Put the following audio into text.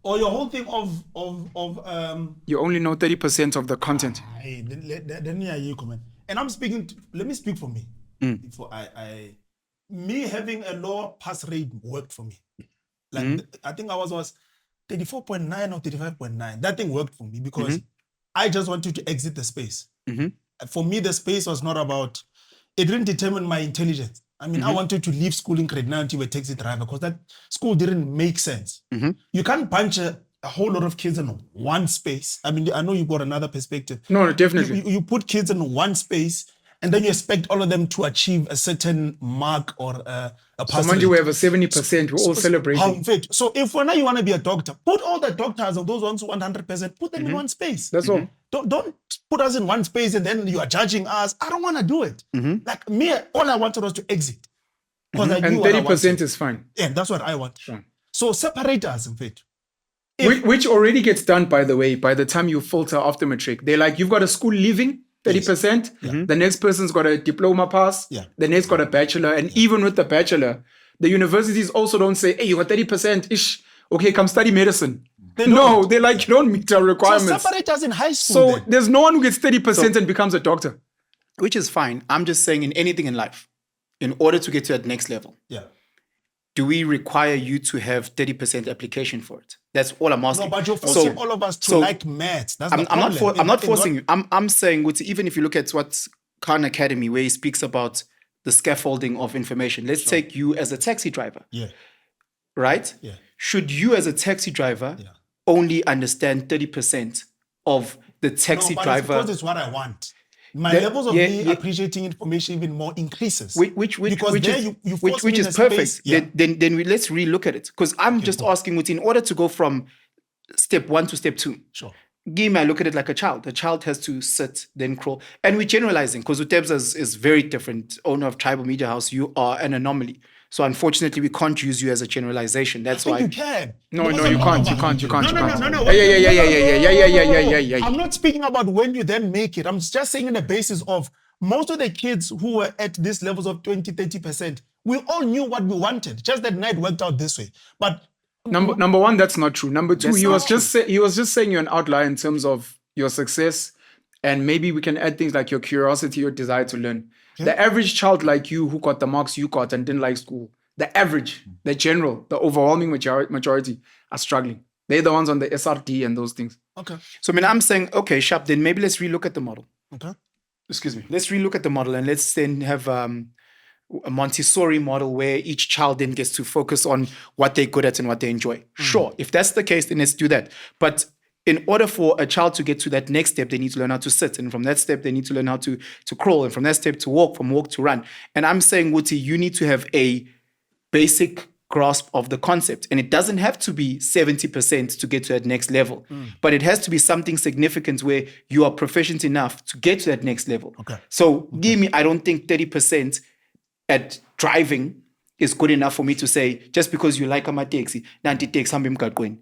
Or your whole thing of You only know 30% of the content. hey, then yeah, you comment. And I'm speaking. Let me speak for me. For me having a lower pass rate worked for me. Like I think I was 34.9 or 35.9. That thing worked for me because I just wanted to exit the space. For me, the space was not about. It didn't determine my intelligence. I mean, I wanted to leave school in grade 9 to be a taxi driver because that school didn't make sense. You can't punch a whole lot of kids in one space. I mean, I know you got another perspective. No, definitely. You put kids in one space and then you expect all of them to achieve a certain mark or a pass So, rate. we have a 70%. We're all celebrating. So if when you want to be a doctor, put all the doctors of those ones who 100%, put them in one space. That's all. Don't put us in one space and then you are judging us. I don't want to do it. Like me, all I wanted was to exit. And 30% is fine. Yeah, that's what I want. Sure. So separate us, in fact. Which already gets done, by the way, by the time you filter after matric. They're like, you've got a school leaving, 30%. Yeah. The next person's got a diploma pass. Yeah. The next got a bachelor. And even with the bachelor, the universities also don't say, hey, you got 30% ish. Okay, come study medicine. They're like, you don't meet our requirements. So separate us in high school. So then. there's no one who gets 30% and becomes a doctor. Which is fine. I'm just saying in anything in life, in order to get to that next level, do we require you to have 30% application for it? That's all I'm asking. No, but you're forcing all of us to like maths. That's the problem. I'm not forcing you. I'm saying, even if you look at what Khan Academy, where he speaks about the scaffolding of information, let's take you as a taxi driver. Yeah. Right? Yeah. Should you as a taxi driver only understand 30% of the taxi driver? Because it's what I want. My levels of me appreciating information even more increases. Which is perfect. Yeah. Then let's relook at it. Because I'm just asking, in order to go from step 1 to step 2. Sure. Game, I look at it like a child. The child has to sit, then crawl. And we're generalizing because Utebza is very different. Owner of Tribal Media House, you are an anomaly. So unfortunately, we can't use you as a generalization. That's why you can. No, you can't. No. Yeah. I'm not speaking about when you then make it. I'm just saying on the basis of most of the kids who were at these levels of 20, 30%, we all knew what we wanted. Just that night worked out this way. But number one, that's not true. Number two, he was just saying you're an outlier in terms of your success, and maybe we can add things like your curiosity, your desire to learn. The average child like you who got the marks you got and didn't like school, the average, the general, the overwhelming majority are struggling. They're the ones on the SRD and those things. Okay. So I'm saying, okay, sharp, then maybe let's relook at the model. Okay. Excuse me. Let's relook at the model and let's then have a Montessori model where each child then gets to focus on what they're good at and what they enjoy. Sure. If that's the case, then let's do that. But in order for a child to get to that next step, they need to learn how to sit. And from that step, they need to learn how to crawl. And from that step to walk, from walk to run. And I'm saying, Wuti, you need to have a basic grasp of the concept. And it doesn't have to be 70% to get to that next level. But it has to be something significant where you are proficient enough to get to that next level. Okay. So give me, I don't think 30% at driving is good enough for me to say, just because you like a taxi, nanti takes hambi mgaqweni.